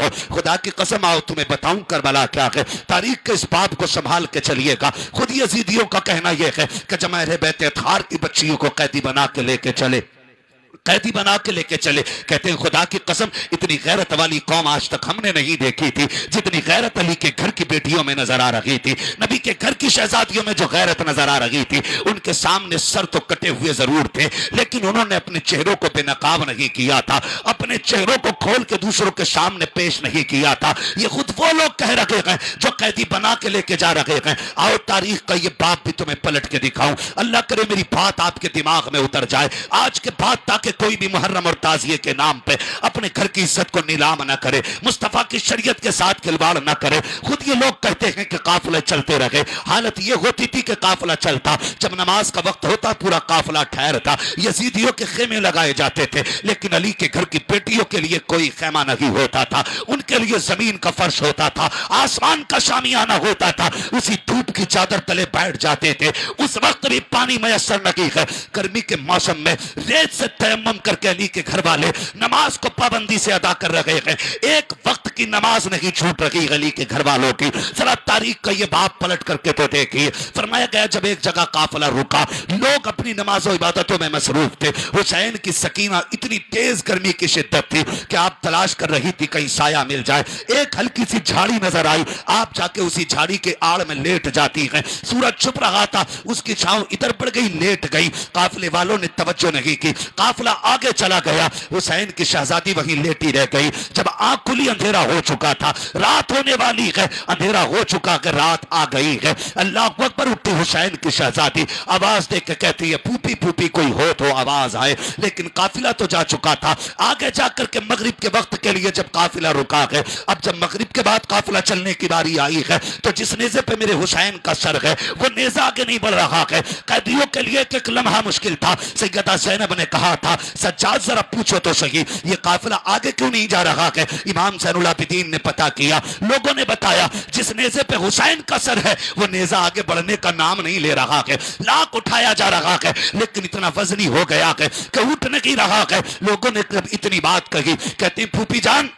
हो। खुदा की कसम, आओ तुम्हें बताऊं करबला क्या है। तारीख के इस बाब को संभाल के चलिएगा। खुद यजीदियों का कहना यह है कि जब अहले बैत अतहार की बच्चियों को कैदी बना के लेके चले, कैदी बना के लेके चले, कहते हैं खुदा की कसम इतनी गैरत वाली कौम आज तक हमने नहीं देखी थी जितनी गैरत अली के घर की बेटियों में नजर आ रही थी। नबी के घर की शहजादियों में जो गैरत नजर आ रही थी, उनके सामने सर तो कटे हुए जरूर थे, लेकिन उन्होंने अपने चेहरों को बेनकाब नहीं किया था, अपने चेहरों को खोल के दूसरों के सामने पेश नहीं किया था। ये खुद वो लोग कह रहे हैं जो कैदी बना के लेके जा रहे हैं। आओ तारीख का ये बाप भी तुम्हें पलट के दिखाऊं। अल्लाह करे मेरी बात आपके दिमाग में उतर जाए आज के बाद, ताकि कोई भी मुहर्रम और ताजिए के नाम पे अपने घर की इज्जत को नीलाम न करे, मुस्तफा की शरीयत के साथ खिलवाड़ न करे। खुद ये लोग कहते हैं कि काफिले चलते रहे। हालत ये होती थी कि काफिला चलता, जब नमाज का वक्त होता पूरा काफिला ठहरता। यजीदियों के खेमे लगाए जाते थे, लेकिन अली के घर की बेटियों के लिए कोई खेमा नहीं होता था। उनके लिए जमीन का फर्श होता था, आसमान का शामियाना होता था। उसी धूप की चादर तले बैठ जाते थे। उस वक्त भी पानी मैसर नहीं है। गर्मी के मौसम में रेत से तयम्मुम करके अली के घर वाले नमाज को पाबंदी से अदा कर रहे हैं। एक वक्त की नमाज नहीं छूट रही अली के घर वालों की। जरा तारीख का ये बाप पलट करके तो देखिए। फरमाया गया जब एक जगह काफिला रुका, लोग अपनी नमाजों इबादतों में मसरूफ थे। हुसैन की सकीना इतनी तेज गर्मी की शिद्दत थी कि आप तलाश कर रही थी कहीं साया मिल जाए। एक हल्की सी झाड़ी नजर आई, आप जाके उसी झाड़ी के आड़ में लेट जाती हैं। सूरज छुप रहा था, उसकी छांव इधर पड़ गई, लेट गई। काफिले वालों ने तवज्जो नहीं की, काफिला आगे चला गया। हुसैन की शहजादी वहीं लेटी रह गई। जब आंख खुली अंधेरा हो चुका था, रात होने वाली है, अंधेरा हो चुका है, रात आ गई है। अल्लाह अकबर उठी हुसैन की शहजादी, आवाज दे के कहती है फूफी फूफी कोई हो तो आवाज आए। लेकिन काफिला तो जा चुका था। आगे जाकर के मगरिब के वक्त के लिए जब काफिला रुका है, अब जब मगरिब के बाद काफिला चलने की बारी आई है, तो जिस नेजे पे मेरे हुसैन का सर है वो नेजा आगे नहीं बढ़ रहा है। कैदियों के लिए एक लम्हा मुश्किल था। सैयदा ज़ैनब ने कहा था सज्जाद जरा पूछो तो सही ये काफिला आगे क्यों नहीं जा रहा है। इमाम ज़ैनुल आबिदीन ने पता किया, लोगों ने बताया जिस नेजे पे हुसैन का सर है वो नेजा आगे बढ़ने का नाम नहीं ले रहा है। लाख उठाया जा रहा है लेकिन इतना वजनी हो गया है कि उठ नहीं रहा है। लोगों ने इतनी बात कही, कहती फूफी जान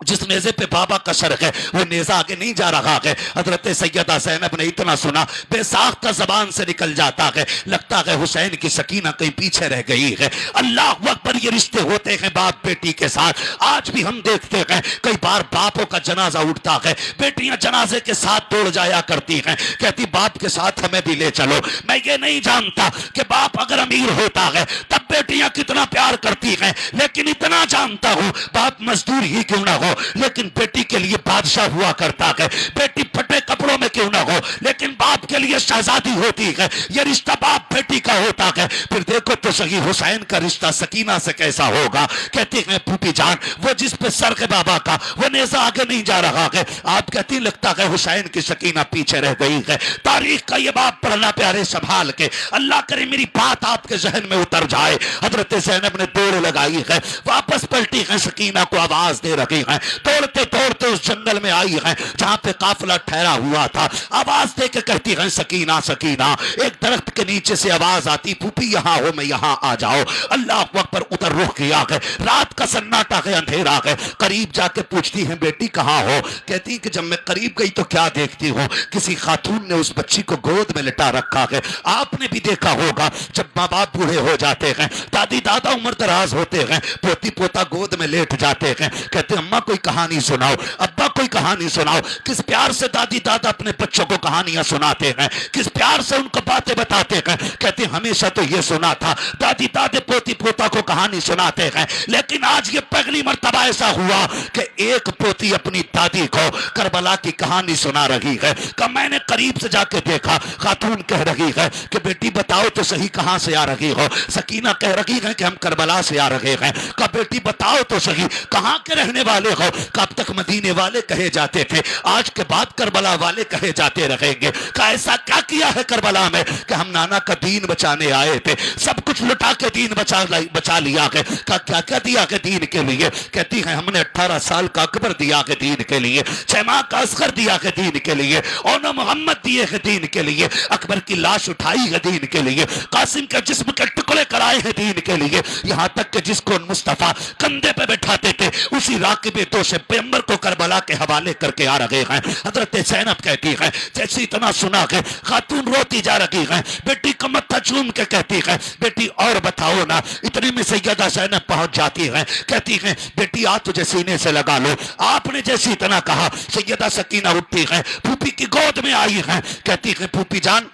जिस नेजे पे बाबा का सर है वो नेजा आगे नहीं जा रहा है। हजरत सैयदा ज़ैनब ने इतना सुना बेसाख्ता जबान से निकल जाता है, लगता है हुसैन की सकीना कहीं पीछे रह गई है। अल्लाह अकबर, ये रिश्ते होते हैं बाप बेटी के साथ। आज भी हम देखते हैं कई बार बापों का जनाजा उठता है, बेटियां जनाजे के साथ दौड़ जाया करती हैं, कहती बाप के साथ हमें भी ले चलो। मैं ये नहीं जानता कि बाप अगर अमीर होता है तब बेटियां कितना प्यार करती हैं, लेकिन इतना जानता हूं बाप मजदूर ही क्यों ना हो लेकिन बेटी के लिए बादशाह हुआ करता है। बेटी फटे कपड़ों में क्यों ना हो लेकिन बाप के लिए शहजादी होती है। ये रिश्ता बाप बेटी का होता है। फिर देखो तो सही हुसैन का रिश्ता सकीना से कैसा होगा। कहती हैं फूफी जान वो जिस पे सर है बाबा का वो नेजा आगे नहीं जा रहा है। आप कहती लगता है हुसैन की सकीना पीछे रह गई है। तारीख का ये बाप पढ़ना प्यारे संभाल के, अल्लाह करे मेरी बात आपके जहन में उतर जाए। हजरत ज़ैनब ने दौड़ लगाई है, वापस पलटी है, सकीना को आवाज दे रही है। दौड़ते दौड़ते उस जंगल में आई है जहां पे काफिला ठहरा हुआ था। आवाज दे के कहती है सकीना सकीना। एक दरख्त के नीचे से आवाज आती फूफी यहाँ हो, मैं यहाँ आ जाओ। अल्लाह अकबर, उधर रुख किया है, रात का सन्नाटा है, अंधेरा है। करीब जाके पूछती है बेटी कहाँ हो। कहती कि जब मैं करीब गई तो क्या देखती हूँ, किसी खातून ने उस बच्ची को गोद में लिटा रखा है। आपने भी देखा होगा जब माँ बाप बूढ़े हो जाते हैं, दादी दादा उम्र दराज होते हैं, पोती पोता गोद में लेट जाते हैं, कहते अम्मा कोई कहानी सुनाओ, अब्बा कोई कहानी सुनाओ। किस प्यार से दादी दादा अपने बच्चों को कहानियां सुनाते हैं, किस प्यार से उनको बातें बताते हैं। कहते हमेशा तो ये सुना था दादी दादे पोती पोता को कहानी सुनाते हैं, लेकिन आज ये पहली मर्तबा ऐसा हुआ कि एक पोती अपनी दादी को करबला की कहानी सुना रही है। कि मैंने करीब से जाके देखा, खातून कह रही है कि बेटी बताओ तो सही कहां से आ रही हो। सकीना कह रही है कि हम करबला से आ रहे हैं। का बेटी बताओ तो सही कहां के रहने वाले हो। कब तक मदीने वाले कहे जाते थे, आज के बाद करबला वाले कहे जाते रहेंगे। का ऐसा क्या किया है करबला में कि हम नाना का दीन बचाने आए थे, सब कुछ लुटा के दीन बचा लिया है। का क्या क्या दिया है दीन के लिए? कहती है हमने 18 साल का अकबर दिया है दीन के लिए, 6 माह का असगर दिया है दीन के लिए, और न मोहम्मद दिए है दीन के लिए, अकबर की लाश उठाई है दीन के लिए, कासिम के जिस्म के टुकड़े कराए हैं दीन के लिए, यहां तक कि जिसको मुस्तफा कंधे पे बैठाते थे उसी राकिबे दो से पैगंबर को करबला के हवाले करके आ रहे हैं। हजरत ज़ैनब कहती है जैसे इतना सुना है खातून रोती जा रही है, बेटी का मत्था चूम के कहती है बेटी और बताओ ना। इतने में सैयदा ज़ैनब पहुंच जाती है, कहती है बेटी आ तुझे सीने से लगा लो। आपने जैसे इतना कहा सैयदा सकीना उठती है, फूफी की गोद में आई है, कहती है फूफी जान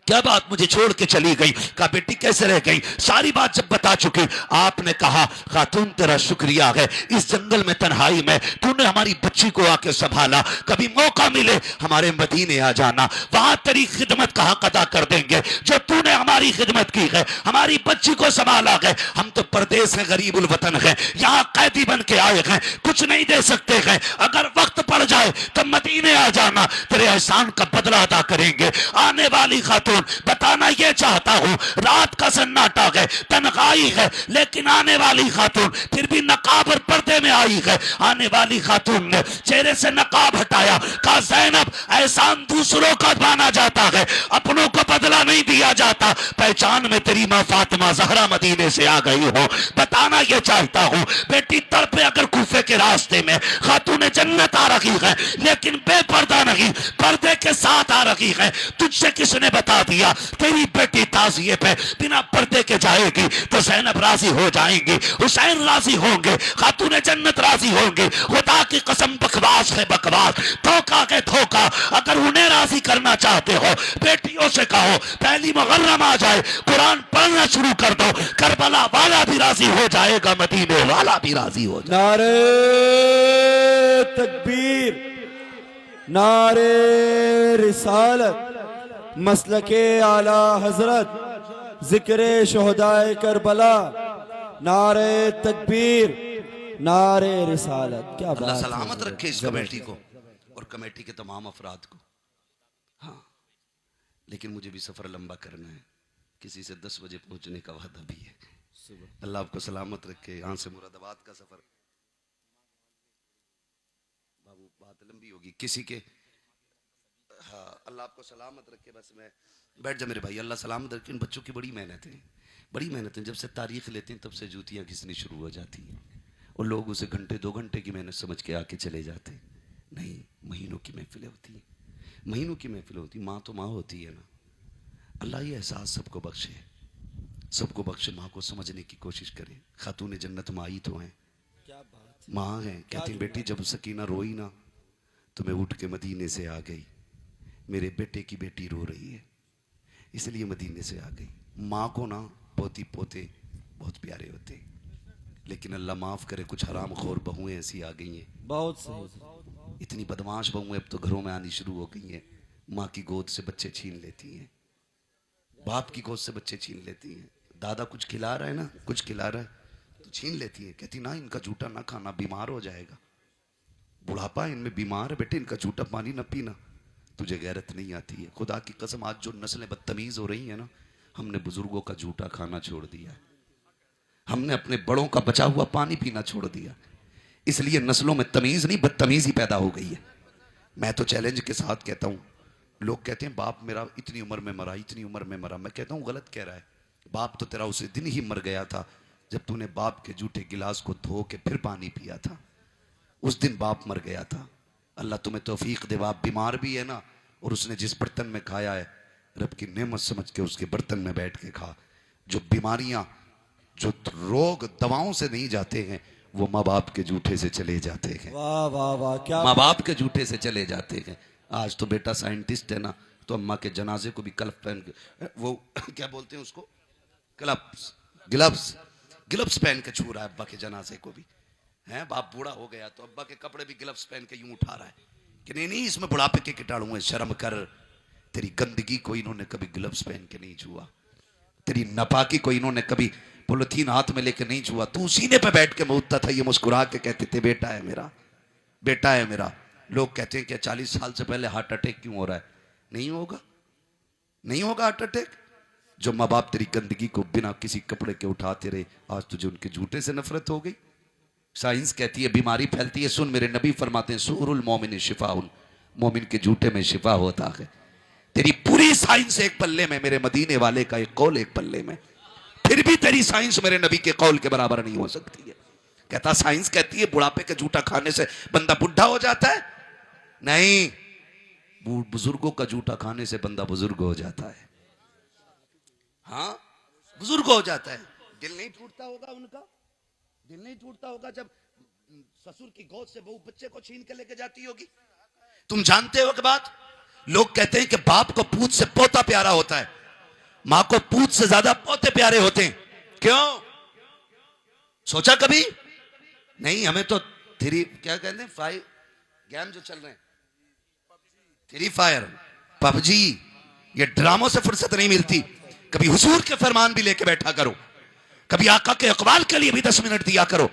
क्या बात मुझे छोड़ के चली गई? कहा बेटी कैसे रह गई? सारी बात जब बता चुकी, आपने कहा खातून तेरा शुक्रिया है, इस जंगल में तन्हाई में तूने हमारी बच्ची को आके संभाला, कभी मौका मिले हमारे मदीने आ जाना, वहां तेरी खिदमत का हक अदा कर देंगे जो तूने हमारी खिदमत की है, हमारी बच्ची को संभाला है। हम तो परदेश है, गरीबुल वतन है, यहाँ कैदी बन के आए हैं, कुछ नहीं दे सकते हैं, अगर वक्त पड़ जाए तो मदीने आ जाना, तेरे एहसान का बदला अदा करेंगे। आने वाली खातून बताना ये चाहता हूं, रात का सन्नाटा है, तन्हाई है, लेकिन आने वाली खातून फिर भी नकाब और पर्दे में आई है। आने वाली खातून ने चेहरे से नकाब हटाया, कहा ज़ैनब एहसान दूसरों का माना जाता है, अपनों को बदला नहीं दिया जाता। पहचान में तेरी मां फातिमा ज़हरा मदीने से आ गई हो, बताना ये चाहता हूं बेटी तड़पे अगर कूफे के रास्ते में खातून जन्नत आ रही है, लेकिन बेपर्दा नहीं पर्दे के साथ आ रही है, तुझसे किसने बता दिया तेरी बेटी ताज़िए पे बिना पर्दे के जाएगी तो ज़ैनब राजी हो जाएंगी, हुसैन राजी होंगे, खातून जन्नत राजी होंगे। खुदा की कसम बकवास है बकवास, धोखा है धोखा। अगर उन्हें राजी करना चाहते हो बेटियों से कहो पहली मुहर्रम आ जाए कुरान पढ़ना शुरू कर दो, करबला वाला भी राजी हो जाएगा, मदीने वाला भी राजी हो जाएगा। नारे तकबीर, नारे रिसालत, मसलके आला हजरत, जिक्र शोहदाए करबला, नारे तकबीर, नारे रिसालत। क्या अल्लाह बात सलामत है रखे इस कमेटी को और कमेटी के तमाम अफराद को। हाँ लेकिन मुझे भी सफ़र लंबा करना है, किसी से 10 बजे पहुंचने का वादा भी है। अल्लाह आपको सलामत रखे। यहाँ से मुरादाबाद का सफ़र बाबू बात लंबी होगी किसी के। हाँ अल्लाह आपको सलामत रखे। बस मैं बैठ जा मेरे भाई, अल्लाह सलामत रखे। इन बच्चों की बड़ी मेहनत है, बड़ी मेहनत है। जब से तारीख लेते हैं तब से जूतियाँ घिसनी शुरू हो जाती हैं और लोग उसे घंटे 2 घंटे की मेहनत समझ के आके चले जाते हैं। नहीं, महीनों की महफिलें होती हैं, महीनों की महफिलें होती। माँ तो माँ होती है ना। अल्लाह ये एहसास सबको बख्शे, सबको बख्शे। माँ को समझने की कोशिश करें। खातून जन्नत माँ ही तो हैं, माँ हैं। कहती बेटी जब सकीना रोई ना तो मैं उठ के मदीने से आ गई, मेरे बेटे की बेटी रो रही है इसलिए मदीने से आ गई। माँ को ना पोती पोते बहुत प्यारे होते, लेकिन अल्लाह माफ़ करे कुछ हराम खोर बहुएं ऐसी आ गई हैं, बहुत सही, इतनी बदमाश बहुएं अब तो घरों में आनी शुरू हो गई हैं। माँ की गोद से बच्चे छीन लेती हैं, बाप की गोद से बच्चे छीन लेती हैं। दादा कुछ खिला रहा है ना, कुछ खिला रहा है तो छीन लेती है। कहती ना इनका झूठा ना खाना, बीमार हो जाएगा, बुढ़ापा इनमें, बीमार है बेटे, इनका झूठा पानी ना पीना। तुझे गैरत नहीं आती है? खुदा की कसम आज जो नस्लें बदतमीज हो रही हैं ना, हमने बुजुर्गों का झूठा खाना छोड़ दिया है, हमने अपने बड़ों का बचा हुआ पानी पीना छोड़ दिया, इसलिए नस्लों में तमीज नहीं बदतमीजी पैदा हो गई है। मैं तो चैलेंज के साथ कहता हूँ, लोग कहते हैं बाप मेरा इतनी उम्र में मरा, इतनी उम्र में मरा। मैं कहता हूँ गलत कह रहा है। बाप तो तेरा उसी दिन ही मर गया था जब तूने बाप के जूठे गिलास को धो के फिर पानी पिया था, उस दिन बाप मर गया था। अल्लाह तुम्हें तौफीक दे। बाप बीमार भी है ना, और उसने जिस बर्तन में खाया है रब की नेमत समझ के उसके बर्तन में बैठ के खा। जो बीमारियां, जो रोग दवाओं से नहीं जाते हैं वो माँ बाप के जूठे से चले जाते हैं। वाह वाह वाह, क्या माँ बाप के जूठे से चले जाते हैं। आज तो बेटा साइंटिस्ट है ना, तो अम्मा के जनाजे को भी कल्फ पहन के, वो क्या बोलते हैं उसको, ग्लव्स ग्लव्स ग्लव्स पहन के छू रहा है अब्बा के जनाजे को भी। है बाप बूढ़ा हो गया तो अब्बा के कपड़े भी ग्लव्स पहन के यूं उठा रहा है कि नहीं नहीं इसमें बुढ़ापे के कीटाणु हैं, शर्म कर। तेरी गंदगी को इन्होंने कभी ग्लव्स पहन के नहीं छुआ, तेरी नापाकी को इन्होंने कभी पॉलिथीन हाथ में लेके नहीं छुआ। तू सीने पे बैठ के मुड़ता था, ये मुस्कुरा के कहते थे बेटा है मेरा, बेटा है मेरा। लोग कहते हैं कि 40 साल से पहले हार्ट अटैक क्यों हो रहा है? नहीं होगा, नहीं होगा हार्ट अटैक। जो माँ बाप तेरी गंदगी को बिना किसी कपड़े के उठाते रहे, आज तुझे उनके झूठे से नफरत हो गई। साइंस कहती है बीमारी फैलती है। सुन, मेरे नबी फरमाते हैं सूरुल मोमिन शिफाउन, मोमिन के झूठे में शिफा होता है। तेरी पूरी साइंस एक पल्ले में, मेरे मदीने वाले का एक कौल एक पल्ले में, फिर भी तेरी साइंस मेरे नबी के कौल के बराबर नहीं हो सकती है। कहता साइंस कहती है बुढ़ापे के जूठा खाने से बंदा बुढ़ा हो जाता है। नहीं, बुजुर्गों का जूठा खाने से बंदा बुजुर्ग हो जाता है। हाँ, बुजुर्ग हो जाता है। दिल नहीं टूटता होगा उनका, दिल नहीं टूटता होगा जब ससुर की गोद से बहू बच्चे को छीन के लेके जाती होगी। तुम जानते हो कि बात, लोग कहते हैं कि बाप को पूत से पोता प्यारा होता है, मां को पूत से ज्यादा पोते प्यारे होते हैं। क्यों? सोचा कभी? नहीं, हमें तो क्या कहते हैं, 5 गेम जो चल रहे हैं, फ्री फायर, पबजी, ये ड्रामों से फुर्सत नहीं मिलती। कभी हुजूर के फरमान भी लेके बैठा करो, कभी आका के इकबाल के लिए भी 10 मिनट दिया करो,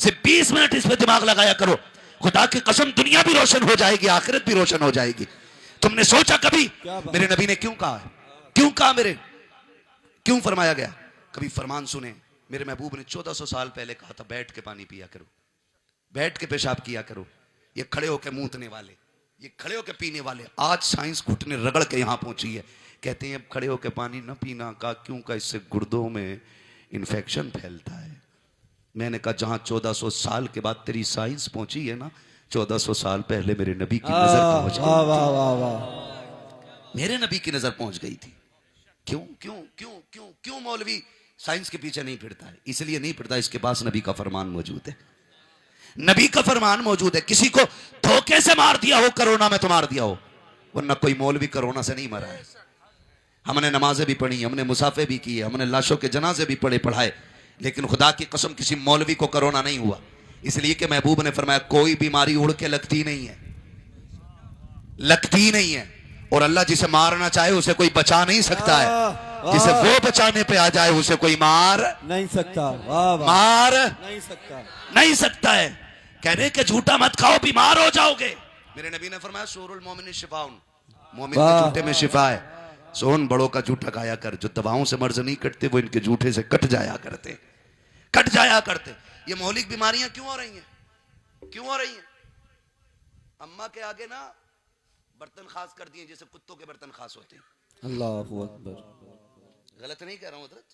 सिर्फ 20 मिनट इस पे दिमाग लगाया करो। खुदा की कसम दुनिया भी रोशन हो जाएगी, आखिरत भी रोशन हो जाएगी। तुमने सोचा कभी मेरे नबी ने क्यों कहा है? क्यों कहा मेरे, क्यों फरमाया गया? कभी फरमान सुने? मेरे महबूब ने 1400 साल पहले कहा था बैठ के पानी पिया करो, बैठ के पेशाब किया करो। ये खड़े होके मूतने वाले, ये खड़े होके पीने वाले, आज साइंस घुटने रगड़ के यहां पहुंची है। कहते हैं अब खड़े होके पानी न पीना का, क्यों का? इससे गुर्दों में इन्फेक्शन फैलता है। मैंने कहा जहां 1400 साल के बाद तेरी साइंस पहुंची है ना, 1400 साल पहले मेरे नबी की नजर पहुंच गई, मेरे नबी की नजर पहुंच गई थी। क्यों क्यों क्यों क्यों क्यों मौलवी साइंस के पीछे नहीं फिरता है? इसलिए नहीं फिरता, इसके पास नबी का फरमान मौजूद है, नबी का फरमान मौजूद है। किसी को धोखे से मार दिया हो कोरोना में तो मार दिया हो, वरना कोई मौलवी कोरोना से नहीं मरा है। हमने नमाजें भी पढ़ी, हमने मुसाफे भी किए, हमने लाशों के जनाजे भी पढ़ाए, लेकिन खुदा की कसम किसी मौलवी को कोरोना नहीं हुआ। इसलिए कि महबूब ने फरमाया कोई बीमारी उड़ के लगती नहीं है, लगती नहीं है। और अल्लाह जिसे मारना चाहे उसे कोई बचा नहीं सकता है, जिसे वो बचाने पे आ जाए उसे कोई मार नहीं सकता, मार नहीं सकता, नहीं सकता है। कहने के झूठा मत खाओ, बीमार हो जाओगे। मेरे नबी ने फरमाया सूरुल मोमिन शिफाउन, मोमिन के झूठे में शिफा है। सोन बड़ों का झूठा खाया कर, जो दवाओं से मर्ज नहीं कटते वो इनके झूठे से कट जाया करते, कट जाया करते। ये मौलिक बीमारियां क्यों हो रही हैं? क्यों हो रही हैं? अम्मा के आगे ना बर्तन खास कर दिए, जैसे कुत्तों के बर्तन खास होते हैं। अल्लाहु अकबर, गलत नहीं कह रहा हूं हजरत,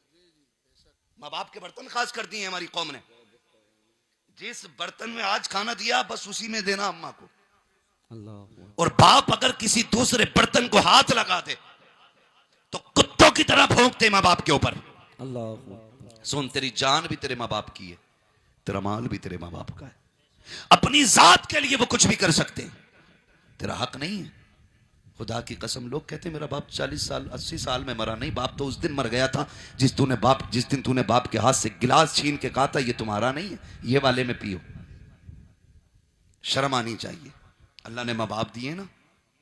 माँ बाप के बर्तन खास कर दिए हमारी कौम ने। जिस बर्तन में आज खाना दिया बस उसी में देना अम्मा को। और बाप अगर किसी दूसरे बर्तन को हाथ लगा दे तो कुत्तों की तरह भौंकते माँ बाप के ऊपर। सुन, तेरी जान भी तेरे माँ बाप की है, तेरा माल भी तेरे माँ बाप का है। अपनी जात के लिए वो कुछ भी कर सकते हैं, तेरा हक नहीं है। खुदा की कसम, लोग कहते हैं मेरा बाप 40 साल 80 साल में मरा। नहीं, बाप तो उस दिन मर गया था जिस दिन तूने बाप के हाथ से गिलास छीन के कहा था ये तुम्हारा नहीं है, ये वाले में पियो। शर्म आनी चाहिए। अल्लाह ने माँ बाप दिए ना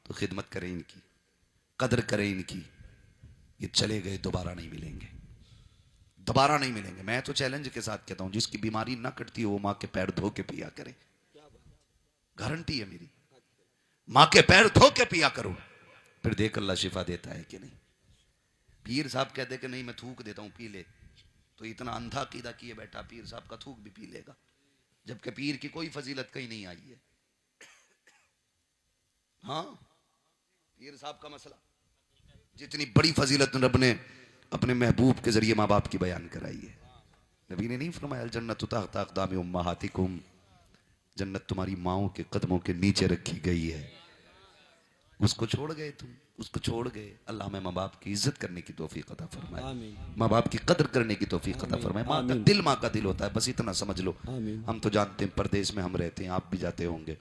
तो खिदमत करें इनकी, कदर करें इनकी। ये चले गए, दोबारा नहीं मिलेंगे, दोबारा नहीं मिलेंगे। मैं तो चैलेंज के साथ कहता हूं जिसकी बीमारी ना कटती हो वो माँ के पैर धो के पिया करे, गारंटी है मेरी। माँ के पैर धो के पिया करो, फिर देख अल्लाह शिफा देता है कि नहीं। पीर साहब कहते कि नहीं मैं थूक देता हूं, पी ले, तो इतना अंधा कीदा किए बैठा, पीर साहब का थूक भी पी लेगा, जबकि पीर की कोई फजीलत कहीं नहीं आई है। हाँ, पीर साहब का मसला, जितनी बड़ी फजीलत रब ने अपने महबूब के जरिए माँ बाप की बयान कराई है। नबी ने नहीं फरमाया जन्नत तहत अक़दाम उम्महातिकुम, जन्नत तुम्हारी माओं के कदमों के नीचे रखी गई है। उसको छोड़ गए तुम, उसको छोड़ गए। अल्लाह में माँ बाप की इज्जत करने की तौफीक अता फरमाए, माँ बाप की कदर करने की तौफीक अता फरमाए। माँ का दिल माँ का दिल होता है, बस इतना समझ लो। हम तो जानते हैं परदेश में हम रहते हैं, आप भी जाते होंगे,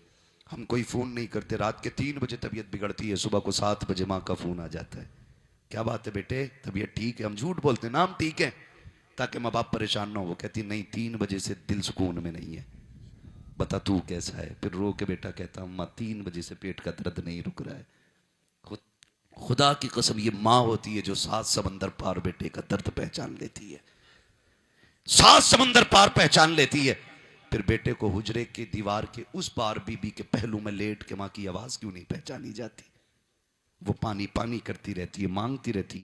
हम कोई फोन नहीं करते। रात के 3 बजे तबीयत बिगड़ती है, सुबह को 7 बजे माँ का फोन आ जाता है, क्या बात है बेटे, तबीयत ठीक है? हम झूठ बोलते हैं, नाम ठीक है, ताकि माँ बाप परेशान ना हो। वो कहती नहीं 3 बजे से दिल सुकून में नहीं है, बता तू कैसा है? फिर रो के बेटा कहता अम्मा 3 बजे से पेट का दर्द नहीं रुक रहा है। खुदा की कसम, ये माँ होती है जो 7 समंदर पार बेटे का दर्द पहचान लेती है, 7 समंदर पार पहचान लेती है। फिर बेटे को हुजरे की दीवार के उस पार बीबी के पहलू में लेट के मां की आवाज क्यों नहीं पहचानी जाती? वो पानी पानी करती रहती है, मांगती रहती